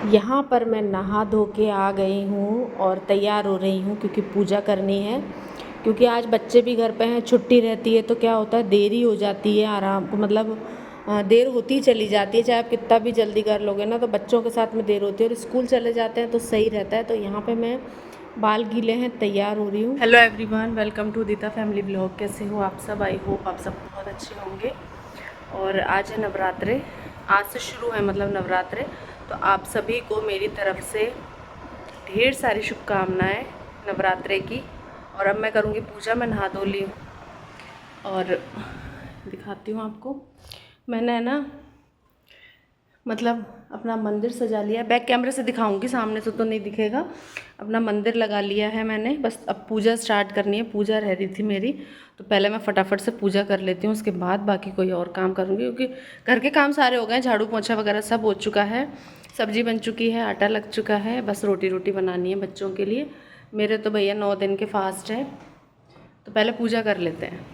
यहाँ पर मैं नहा धो के आ गई हूँ और तैयार हो रही हूँ क्योंकि पूजा करनी है। क्योंकि आज बच्चे भी घर पे हैं, छुट्टी रहती है तो क्या होता है देरी हो जाती है, आराम को मतलब देर होती चली जाती है। चाहे आप कितना भी जल्दी कर लोगे ना तो बच्चों के साथ में देर होती है और स्कूल चले जाते हैं तो सही रहता है। तो यहाँ पे मैं बाल गीले हैं, तैयार हो रही हूँ। Hello everyone, welcome to Deeta family blog. कैसे हो आप सब? आई होप आप सब बहुत अच्छे होंगे। और आज है नवरात्रे, आज से शुरू है मतलब नवरात्रे। तो आप सभी को मेरी तरफ से ढेर सारी शुभकामनाएं नवरात्रे की। और अब मैं करूँगी पूजा। मैं नहा धो ली और दिखाती हूँ आपको। मैंने है ना मतलब अपना मंदिर सजा लिया। बैक कैमरे से दिखाऊंगी, सामने से तो नहीं दिखेगा। अपना मंदिर लगा लिया है मैंने, बस अब पूजा स्टार्ट करनी है। पूजा रह रही थी मेरी, तो पहले मैं फटाफट से पूजा कर लेती हूँ, उसके बाद बाकी कोई और काम करूँगी। क्योंकि घर के काम सारे हो गए, झाड़ू पोछा वगैरह सब हो चुका है, सब्जी बन चुकी है, आटा लग चुका है, बस रोटी बनानी है बच्चों के लिए। मेरे तो भैया 9 दिन के फास्ट है, तो पहले पूजा कर लेते हैं।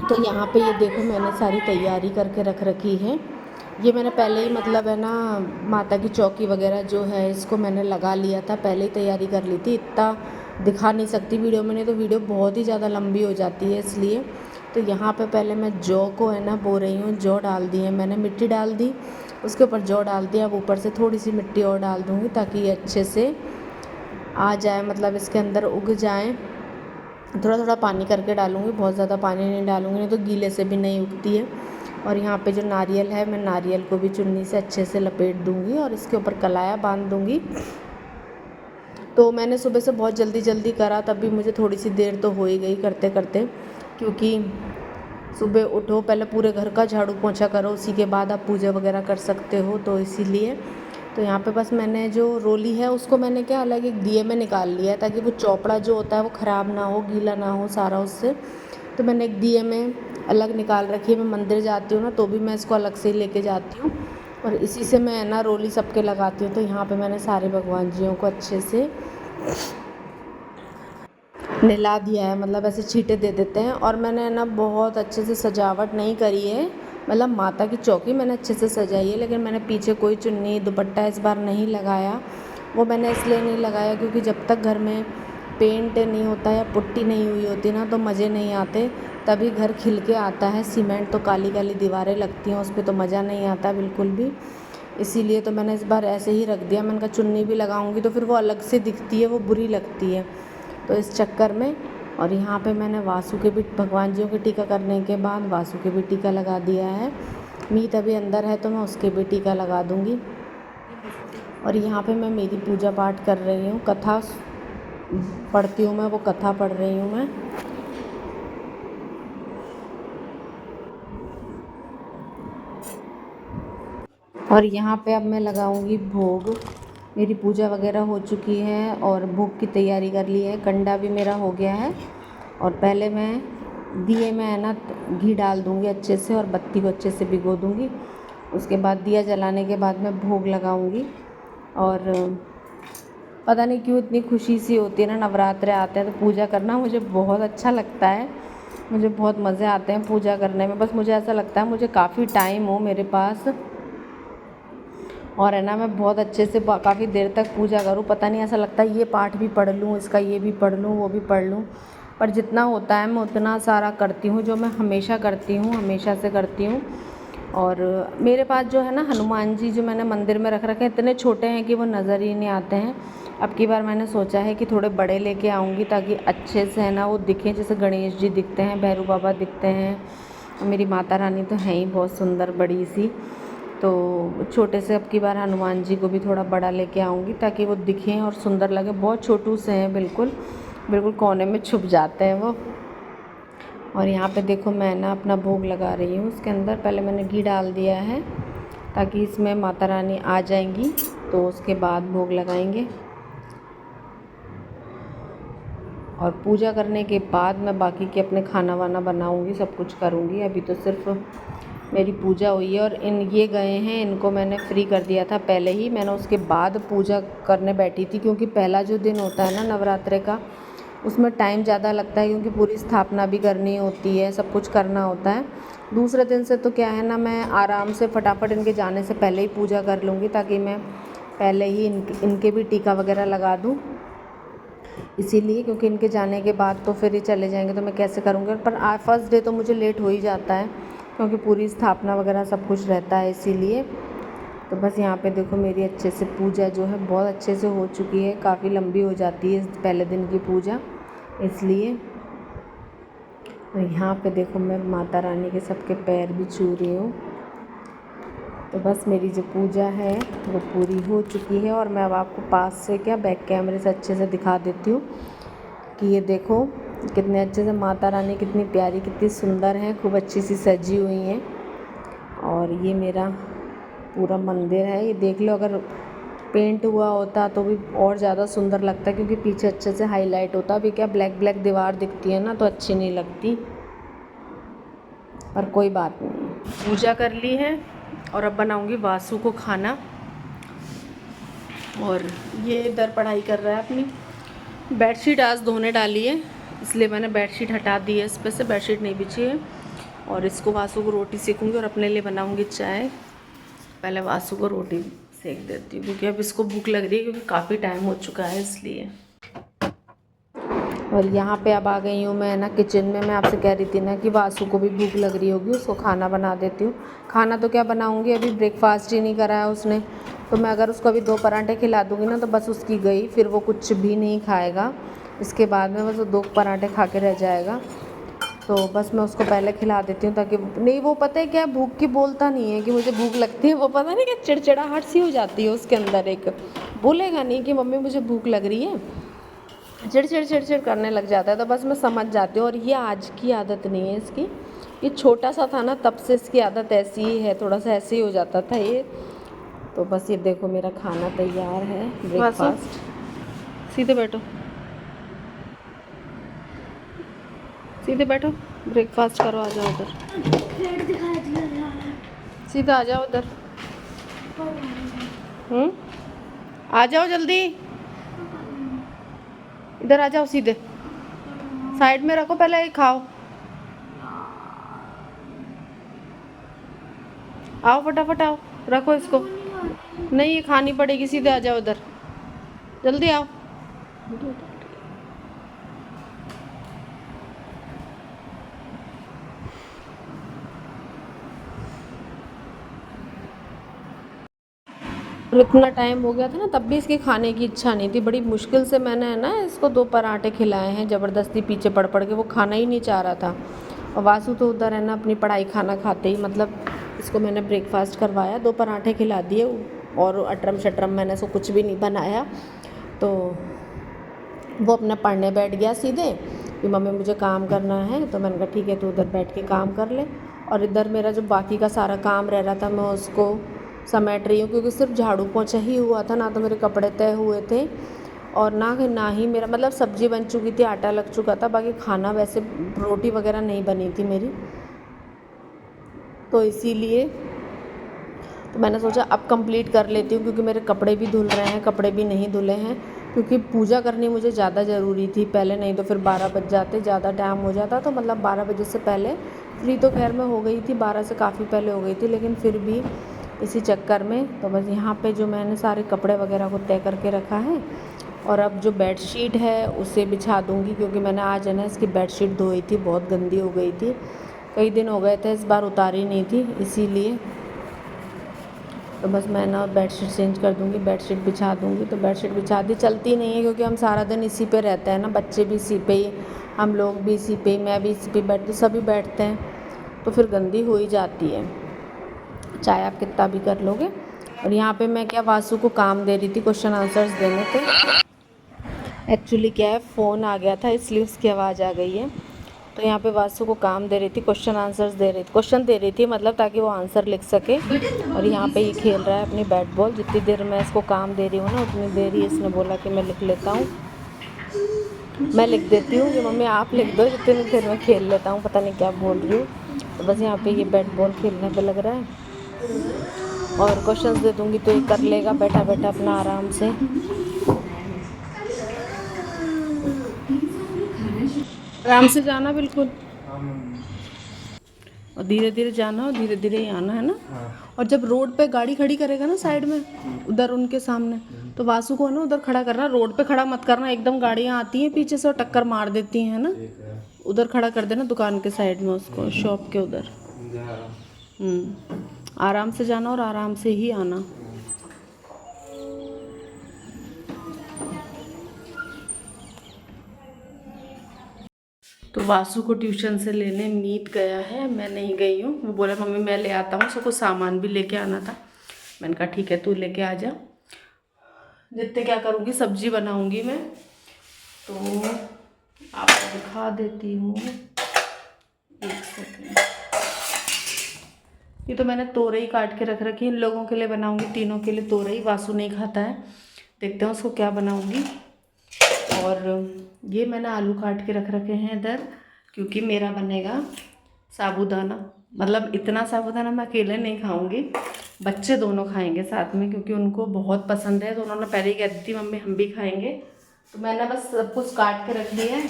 तो यहाँ पे ये देखो मैंने सारी तैयारी करके रख रखी है। ये मैंने पहले ही मतलब है ना माता की चौकी वगैरह जो है इसको मैंने लगा लिया था, पहले ही तैयारी कर ली थी। इतना दिखा नहीं सकती वीडियो में, नहीं तो वीडियो बहुत ही ज़्यादा लंबी हो जाती है इसलिए। तो यहाँ पे पहले मैं जौ को है ना बो रही हूँ। जौ डाल दी है मैंने, मिट्टी डाल दी, उसके ऊपर जौ डाल दिया। अब ऊपर से थोड़ी सी मिट्टी और डाल दूँगी ताकि ये अच्छे से आ जाए, मतलब इसके अंदर उग जाए। थोड़ा थोड़ा पानी करके डालूँगी, बहुत ज़्यादा पानी नहीं डालूँगी, नहीं तो गीले से भी नहीं उगती है। और यहाँ पे जो नारियल है, मैं नारियल को भी चुन्नी से अच्छे से लपेट दूँगी और इसके ऊपर कलाया बांध दूँगी। तो मैंने सुबह से बहुत जल्दी जल्दी करा, तब भी मुझे थोड़ी सी देर तो हो ही गई करते करते। क्योंकि सुबह उठो, पहले पूरे घर का झाड़ू पोंछा करो, उसी के बाद आप पूजा वगैरह कर सकते हो, तो इसीलिए। तो यहाँ पे बस मैंने जो रोली है उसको मैंने क्या अलग एक दिए में निकाल लिया है, ताकि वो चौपड़ा जो होता है वो ख़राब ना हो, गीला ना हो सारा उससे। तो मैंने एक दिए में अलग निकाल रखी है। मैं मंदिर जाती हूँ ना तो भी मैं इसको अलग से ही लेके जाती हूँ और इसी से मैं ना रोली सबके लगाती हूँ। तो यहाँ पे मैंने सारे भगवान जियों को अच्छे से नहला दिया है, मतलब ऐसे छींटे दे देते हैं। और मैंने ना बहुत अच्छे से सजावट नहीं करी है, मतलब माता की चौकी मैंने अच्छे से सजाई है, लेकिन मैंने पीछे कोई चुन्नी दुपट्टा इस बार नहीं लगाया। वो मैंने इसलिए नहीं लगाया क्योंकि जब तक घर में पेंट नहीं होता या पुट्टी नहीं हुई होती ना तो मज़े नहीं आते, तभी घर खिल के आता है। सीमेंट तो काली काली दीवारें लगती हैं उस पर, तो मज़ा नहीं आता बिल्कुल भी। इसीलिए तो मैंने इस बार ऐसे ही रख दिया। मैंने कहा चुन्नी भी लगाऊंगी तो फिर वो अलग से दिखती है, वो बुरी लगती है, तो इस चक्कर में। और यहाँ पे मैंने वासु के भी भगवान जियों के टीका करने के बाद वासु के भी टीका लगा दिया है। मीत अभी अंदर है तो मैं उसके भी टीका लगा दूँगी। और यहाँ पे मैं मेरी पूजा पाठ कर रही हूँ, कथा पढ़ती हूँ मैं, वो कथा पढ़ रही हूँ मैं। और यहाँ पे अब मैं लगाऊंगी भोग। मेरी पूजा वगैरह हो चुकी है और भोग की तैयारी कर ली है। कंडा भी मेरा हो गया है और पहले मैं दिए में है ना घी डाल दूँगी अच्छे से और बत्ती को अच्छे से भिगो दूँगी। उसके बाद दिया जलाने के बाद मैं भोग लगाऊँगी। और पता नहीं क्यों इतनी खुशी सी होती है ना, नवरात्रे आते हैं तो पूजा करना मुझे बहुत अच्छा लगता है। मुझे बहुत मज़े आते हैं पूजा करने में। बस मुझे ऐसा लगता है मुझे काफ़ी टाइम हो मेरे पास और है ना मैं बहुत अच्छे से काफ़ी देर तक पूजा करूँ। पता नहीं ऐसा लगता है ये पाठ भी पढ़ लूँ, इसका ये भी पढ़ लूँ, वो भी पढ़ लूँ, पर जितना होता है मैं उतना सारा करती हूँ, जो मैं हमेशा करती हूँ, हमेशा से करती हूँ। और मेरे पास जो है ना हनुमान जी जो मैंने मंदिर में रख रखे हैं, इतने छोटे हैं कि वो नज़र ही नहीं आते हैं। अब की बार मैंने सोचा है कि थोड़े बड़े लेके आऊँगी ताकि अच्छे से है ना वो दिखें, जैसे गणेश जी दिखते हैं, भैरू बाबा दिखते हैं, मेरी माता रानी तो हैं ही बहुत सुंदर बड़ी सी। तो छोटे से अब की बार हनुमान जी को भी थोड़ा बड़ा लेके आऊँगी ताकि वो दिखें और सुंदर लगे। बहुत छोटू से हैं, बिल्कुल बिल्कुल कोने में छुप जाते हैं वो। और यहाँ पे देखो मैं ना अपना भोग लगा रही हूँ। उसके अंदर पहले मैंने घी डाल दिया है ताकि इसमें माता रानी आ जाएंगी, तो उसके बाद भोग लगाएंगे। और पूजा करने के बाद मैं बाकी के अपने खाना वाना बनाऊँगी, सब कुछ करूँगी। अभी तो सिर्फ मेरी पूजा हुई है और ये गए हैं, इनको मैंने फ्री कर दिया था पहले ही। मैंने उसके बाद पूजा करने बैठी थी क्योंकि पहला जो दिन होता है ना नवरात्रे का, उसमें टाइम ज़्यादा लगता है क्योंकि पूरी स्थापना भी करनी होती है, सब कुछ करना होता है। दूसरे दिन से तो क्या है ना, मैं आराम से फटाफट इनके जाने से पहले ही पूजा कर लूँगी, ताकि मैं पहले ही इनके भी टीका वगैरह लगा दूँ। इसीलिए, क्योंकि इनके जाने के बाद तो फिर ये चले जाएंगे तो मैं कैसे करूँगी। पर फर्स्ट डे तो मुझे लेट हो ही जाता है, क्योंकि पूरी स्थापना वगैरह सब कुछ रहता है, इसीलिए। तो बस यहाँ पे देखो मेरी अच्छे से पूजा जो है बहुत अच्छे से हो चुकी है। काफ़ी लंबी हो जाती है इस पहले दिन की पूजा, इसलिए। और यहाँ पे देखो मैं माता रानी के सबके पैर भी छू रही हूँ। तो बस मेरी जो पूजा है वो पूरी हो चुकी है। और मैं अब आपको पास से क्या बैक कैमरे से अच्छे से दिखा देती हूँ कि ये देखो कितने अच्छे से माता रानी कितनी प्यारी, कितनी सुंदर है, खूब अच्छी सी सजी हुई हैं। और ये मेरा पूरा मंदिर है, ये देख लो। अगर पेंट हुआ होता तो भी और ज़्यादा सुंदर लगता, क्योंकि पीछे अच्छे से हाईलाइट होता। अभी क्या ब्लैक ब्लैक दीवार दिखती है ना, तो अच्छी नहीं लगती, पर कोई बात नहीं। पूजा कर ली है और अब बनाऊंगी वासु को खाना। और ये इधर पढ़ाई कर रहा है अपनी। बेडशीट आज धोने डाली है, इसलिए मैंने बेडशीट हटा दी है, इस पर से बेडशीट नहीं बिछी है। और इसको वासु को रोटी सेकूंगी और अपने लिए बनाऊंगी चाय। पहले वासु को रोटी सेक देती हूँ, क्योंकि अब इसको भूख लग रही है, क्योंकि काफ़ी टाइम हो चुका है, इसलिए। और यहाँ पे अब आ गई हूँ मैं ना किचन में। मैं आपसे कह रही थी ना कि वासु को भी भूख लग रही होगी, उसको खाना बना देती हूँ। खाना तो क्या बनाऊँगी, अभी ब्रेकफास्ट ही नहीं करा है उसने। तो मैं अगर उसको अभी 2 पराठे खिला दूँगी ना, तो बस उसकी गई, फिर वो कुछ भी नहीं खाएगा। इसके बाद में बस वो 2 पराठे खा के रह जाएगा। तो बस मैं उसको पहले खिला देती हूँ, ताकि नहीं, वो पता है क्या, भूख की बोलता नहीं है कि मुझे भूख लगती है। वो पता नहीं क्या चिड़चिड़ाहट सी हो जाती है उसके अंदर, एक बोलेगा नहीं कि मम्मी मुझे भूख लग रही है, चिड़चिड़ चिड़चिड़ करने लग जाता है। तो बस मैं समझ जाती हूँ। और ये आज की आदत नहीं है इसकी, ये छोटा सा था ना तब से इसकी आदत ऐसी ही है, थोड़ा सा ऐसे ही हो जाता था ये। तो बस ये देखो मेरा खाना तैयार है, ब्रेकफास्ट। सीधे बैठो, सीधे बैठो, ब्रेकफास्ट करो। आ जाओ उधर, सीधा आ जाओ उधर। आ जाओ जल्दी, इधर आ जाओ, सीधे साइड में रखो, पहले ये खाओ। आओ फटाफट आओ, रखो इसको। नहीं, ये खानी पड़ेगी, सीधे आ जाओ इधर, जल्दी आओ। और इतना टाइम हो गया था ना, तब भी इसके खाने की इच्छा नहीं थी। बड़ी मुश्किल से मैंने है ना इसको 2 पराठे खिलाए हैं, ज़बरदस्ती पीछे पड़ पड़ के। वो खाना ही नहीं चाह रहा था। और वासु तो उधर है ना अपनी पढ़ाई, खाना खाते ही, मतलब इसको मैंने ब्रेकफास्ट करवाया, 2 पराठे खिला दिए, और अटरम शटरम मैंने इसको कुछ भी नहीं बनाया। तो वो अपना पढ़ने बैठ गया सीधे कि मम्मी मुझे काम करना है। तो मैंने कहा ठीक है, तो उधर बैठ के काम कर ले। और इधर मेरा जो बाकी का सारा काम रह रहा था, मैं उसको समेट रही हूँ, क्योंकि सिर्फ झाड़ू पोंछा ही हुआ था, ना तो मेरे कपड़े तय हुए थे, और ना ही मेरा मतलब सब्ज़ी बन चुकी थी, आटा लग चुका था। बाकी खाना वैसे रोटी वगैरह नहीं बनी थी मेरी, तो इसीलिए तो मैंने सोचा अब कंप्लीट कर लेती हूँ, क्योंकि मेरे कपड़े भी धुल रहे हैं, कपड़े भी नहीं धुले हैं, क्योंकि पूजा करनी मुझे ज़्यादा ज़रूरी थी पहले। नहीं तो फिर 12 बज जाते, ज़्यादा टाइम हो जाता। तो मतलब 12 बजे से पहले फ्री तो खैर मैं हो गई थी, 12 से काफ़ी पहले हो गई थी, लेकिन फिर भी इसी चक्कर में। तो बस यहाँ पे जो मैंने सारे कपड़े वगैरह को तय करके रखा है। और अब जो बेडशीट है उसे बिछा दूँगी, क्योंकि मैंने आज है ना इसकी बेडशीट धोई थी, बहुत गंदी हो गई थी, कई दिन हो गए थे, इस बार उतारी नहीं थी, इसीलिए। तो बस मैं ना बेडशीट चेंज कर दूँगी, बेडशीट बिछा दूँगी। तो बेडशीट बिछा दी, चलती नहीं है, क्योंकि हम सारा दिन इसी पे रहते हैं ना, बच्चे भी इसी पे ही, हम लोग भी इसी पे, मैं भी इसी पे बैठती, सभी बैठते हैं, तो फिर गंदी हो ही जाती है, चाहे आप कितना भी कर लोगे। और यहाँ पे मैं क्या वासु को काम दे रही थी, क्वेश्चन आंसर्स देने थे। एक्चुअली क्या है, फ़ोन आ गया था, इसलिए उसकी आवाज़ आ गई है। तो यहाँ पे वासु को काम दे रही थी, क्वेश्चन आंसर्स दे रही थी, क्वेश्चन दे रही थी मतलब, ताकि वो आंसर लिख सके। और यहाँ पे ये खेल रहा है अपनी बैट बॉल। जितनी देर मैं इसको काम दे रही हूँ ना, उतनी देर ही इसने बोला कि मैं लिख लेता हूँ, मैं लिख देती हूँ कि मम्मी आप लिख दो, जितनी देर मैं खेल लेता हूँ, पता नहीं क्या बोल रही हूँ। तो बस यहाँ पे ये बैट बॉल खेलने पे लग रहा है। और क्वेश्चंस दे दूँगी तो ये कर लेगा बैठा बैठा अपना आराम से। आराम से जाना बिल्कुल। और धीरे धीरे जाना और धीरे धीरे ही आना, है ना। हाँ। और जब रोड पे गाड़ी खड़ी करेगा ना साइड में उधर उनके सामने, तो वासु को ना उधर खड़ा करना, रोड पे खड़ा मत करना, एकदम गाड़ियाँ आती हैं पीछे से और टक्कर मार देती हैं, है ना। ठीक है। उधर खड़ा कर देना दुकान के साइड में उसको, शॉप के उधर। आराम से जाना और आराम से ही आना। तो वासु को ट्यूशन से लेने मीत गया है, मैं नहीं गई हूँ। वो बोला मम्मी मैं ले आता हूँ, उसको कुछ सामान भी लेके आना था। मैंने कहा ठीक है तू लेके आ जा। जितने क्या करूँगी, सब्जी बनाऊँगी मैं, तो आपको दिखा देती हूँ। एक सेकंड। ये तो मैंने तोरई काट के रख रखी है, इन लोगों के लिए बनाऊँगी, तीनों के लिए तोरई। वासु नहीं खाता है, देखते हैं उसको क्या बनाऊँगी। और ये मैंने आलू काट के रख रखे हैं इधर, क्योंकि मेरा बनेगा साबूदाना। मतलब इतना साबूदाना मैं अकेले नहीं खाऊंगी, बच्चे दोनों खाएंगे साथ में, क्योंकि उनको बहुत पसंद है। तो उन्होंने पहले ही कह दी थी मम्मी हम भी खाएंगे। तो मैंने बस सब कुछ काट के रख लिया है।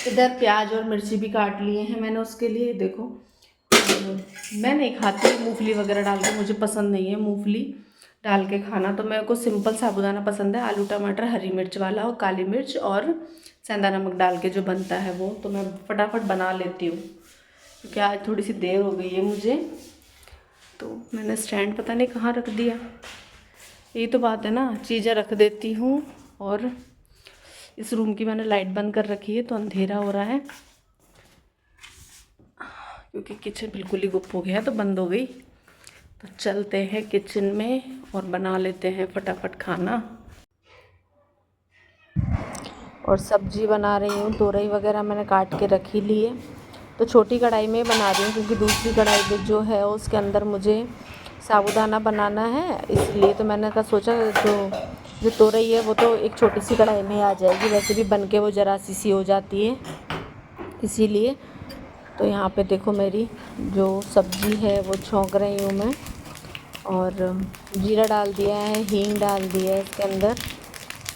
इधर प्याज और मिर्ची भी काट लिए हैं मैंने उसके लिए। देखो मैं नहीं खाती मूंगफली वगैरह डाल के, मुझे पसंद नहीं है मूंगफली डाल के खाना। तो मेरे को सिंपल साबूदाना पसंद है, आलू टमाटर हरी मिर्च वाला और काली मिर्च और सेंधा नमक डाल के जो बनता है वो। तो मैं फटाफट बना लेती हूँ, क्योंकि आज थोड़ी सी देर हो गई है मुझे। तो मैंने स्टैंड पता नहीं कहाँ रख दिया। यही तो बात है ना, चीज़ें रख देती हूँ। और इस रूम की मैंने लाइट बंद कर रखी है, तो अंधेरा हो रहा है, क्योंकि किचन बिल्कुल ही गुप हो गया तो बंद हो गई। तो चलते हैं किचन में और बना लेते हैं फटाफट खाना। और सब्जी बना रही हूँ, तोरई वगैरह मैंने काट के रख ही ली है। तो छोटी कढ़ाई में बना रही हूँ, क्योंकि दूसरी कढ़ाई में जो है उसके अंदर मुझे साबूदाना बनाना है, इसलिए। तो मैंने कहा सोचा जो तोरई है वो तो एक छोटी सी कढ़ाई में आ जाएगी, वैसे भी बन के वो ज़रा सी हो जाती है, इसीलिए। तो यहाँ पे देखो मेरी जो सब्ज़ी है वो छौंक रही हूँ मैं। और जीरा डाल दिया है, हींग डाल दिया है इसके अंदर।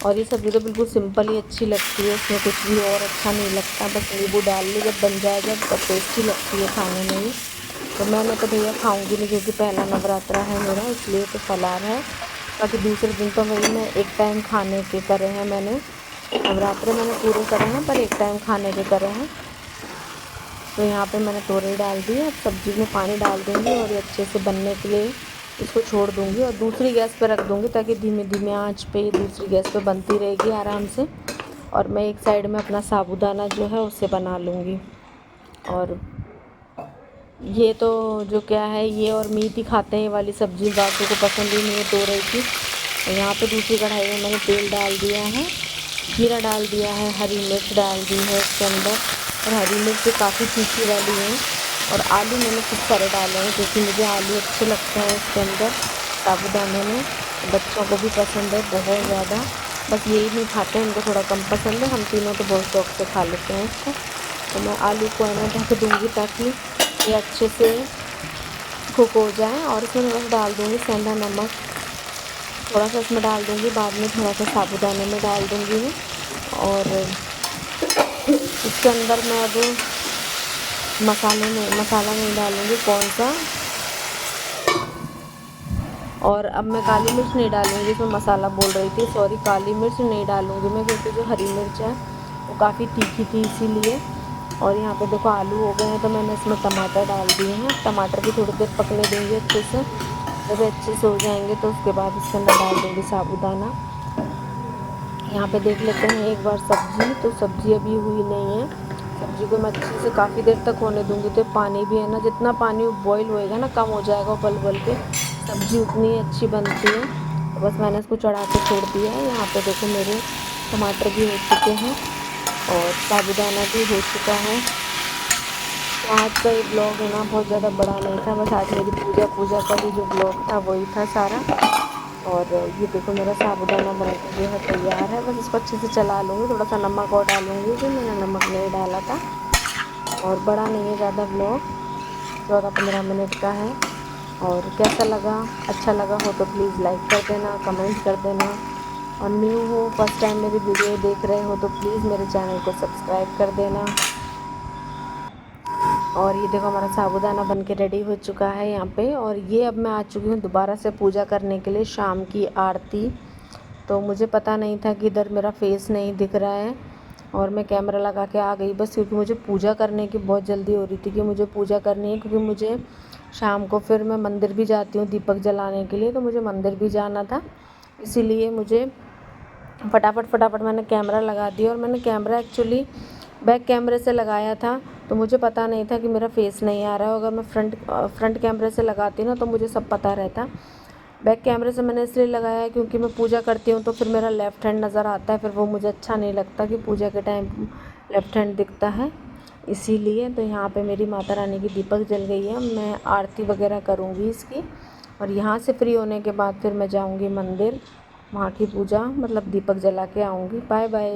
और ये सब्ज़ी तो बिल्कुल सिंपल ही अच्छी लगती है, इसमें कुछ भी और अच्छा नहीं लगता, बस नींबू डाल ली जब बन जाए, जब तब टेस्टी लगती है खाने में ही। तो मैंने तो भैया खाऊंगी नहीं, क्योंकि पहला नवरात्रा है मेरा, इसलिए तो फलार है। बाकी दूसरे दिन तो वही मैं एक टाइम खाने के करे हैं मैंने, नवरात्रे मैंने पूरे करे हैं पर एक टाइम खाने के करे हैं। तो यहाँ पे मैंने तोरई डाल दी है। अब सब्ज़ी में पानी डाल दूँगी और ये अच्छे से बनने के लिए इसको छोड़ दूँगी और दूसरी गैस पर रख दूँगी, ताकि धीमे धीमे आंच पे दूसरी गैस पे बनती रहेगी आराम से। और मैं एक साइड में अपना साबूदाना जो है उसे बना लूँगी। और ये तो जो क्या है, ये और मीट ही खाते हैं ये वाली सब्ज़ी, बाकी को पसंद ही नहीं है तोरई की। और यहाँ पे दूसरी कढ़ाई में मैंने तेल डाल दिया है, जीरा डाल दिया है, हरी मिर्च डाल दी है इसके अंदर। और हरी मिर्च काफ़ी तीखी वाली है। और आलू मैंने खूब सारे डाले हैं, क्योंकि मुझे आलू अच्छे लगते हैं इसके अंदर साबूदाने में। बच्चों को भी पसंद है बहुत ज़्यादा, बस यही नहीं खाते हैं, इनको थोड़ा कम पसंद है। हम तीनों तो बहुत शौक से खा लेते हैं इसको। तो मैं आलू को है ना ढक दूँगी, ताकि ये अच्छे से कुक हो जाए। और इसमें बस डाल दूँगी सेंधा नमक, थोड़ा सा इसमें डाल दूँगी, बाद में थोड़ा सा साबूदाने में डाल दूँगी मैं। और इसके अंदर मैं अब मसाला नहीं डालूँगी कौन सा। और अब मैं काली मिर्च नहीं डालूँगी, इसमें मसाला बोल रही थी, सॉरी, काली मिर्च नहीं डालूँगी मैं, क्योंकि जो हरी मिर्च है वो काफ़ी तीखी थी इसीलिए। और यहाँ पे देखो आलू हो गए हैं, तो मैंने इसमें टमाटर डाल दिए हैं। टमाटर भी थोड़ी देर पकने देंगे अच्छे से, जब अच्छे से हो जाएंगे तो उसके बाद इसके अंदर डाल दूँगी साबूदाना। यहाँ पे देख लेते हैं एक बार सब्ज़ी, तो सब्ज़ी अभी हुई नहीं है। सब्ज़ी को मैं अच्छे से काफ़ी देर तक होने दूँगी। तो पानी भी है ना, जितना पानी बॉईल होएगा ना, कम हो जाएगा उबल के, सब्ज़ी उतनी अच्छी बनती है। तो बस मैंने इसको चढ़ा के छोड़ दिया है। यहाँ पे देखो मेरे टमाटर भी हो चुके हैं और साबूदाना भी हो चुका है। तो आज का ये ब्लॉग है ना बहुत ज़्यादा बड़ा नहीं था, बस आज मेरी पूजा का ही जो ब्लॉग था वही था सारा। और ये देखो मेरा साबूदाना बनकर जो है तैयार है, बस इसको अच्छे से चला लूँगी। थोड़ा सा नमक और डालूँगी, जो मैंने नमक नहीं डाला था। और बड़ा नहीं है ज़्यादा ब्लॉग, 14-15 मिनट का है। और कैसा लगा, अच्छा लगा हो तो प्लीज़ लाइक कर देना, कमेंट कर देना। और न्यू हो, फर्स्ट टाइम मेरी वीडियो देख रहे हो तो प्लीज़ मेरे चैनल को सब्सक्राइब कर देना। और ये देखो हमारा साबूदाना बन के रेडी हो चुका है यहाँ पे। और ये अब मैं आ चुकी हूँ दोबारा से पूजा करने के लिए, शाम की आरती। तो मुझे पता नहीं था कि इधर मेरा फेस नहीं दिख रहा है और मैं कैमरा लगा के आ गई बस, क्योंकि मुझे पूजा करने की बहुत जल्दी हो रही थी कि मुझे पूजा करनी है, क्योंकि मुझे शाम को फिर मैं मंदिर भी जाती हूँ दीपक जलाने के लिए, तो मुझे मंदिर भी जाना था। इसीलिए मुझे फटाफट मैंने कैमरा लगा दिया। और मैंने कैमरा एक्चुअली बैक कैमरे से लगाया था, तो मुझे पता नहीं था कि मेरा फेस नहीं आ रहा है। अगर मैं फ्रंट कैमरे से लगाती ना तो मुझे सब पता रहता। बैक कैमरे से मैंने इसलिए लगाया क्योंकि मैं पूजा करती हूँ तो फिर मेरा लेफ़्ट हैंड नज़र आता है, फिर वो मुझे अच्छा नहीं लगता कि पूजा के टाइम लेफ़्ट हैंड दिखता है, इसीलिए। तो यहाँ पे मेरी माता रानी की दीपक जल गई है, मैं आरती वगैरह करूँगी इसकी। और यहाँ से फ्री होने के बाद फिर मैं जाऊँगी मंदिर, वहाँ की पूजा मतलब दीपक जला के आऊँगी। Bye bye.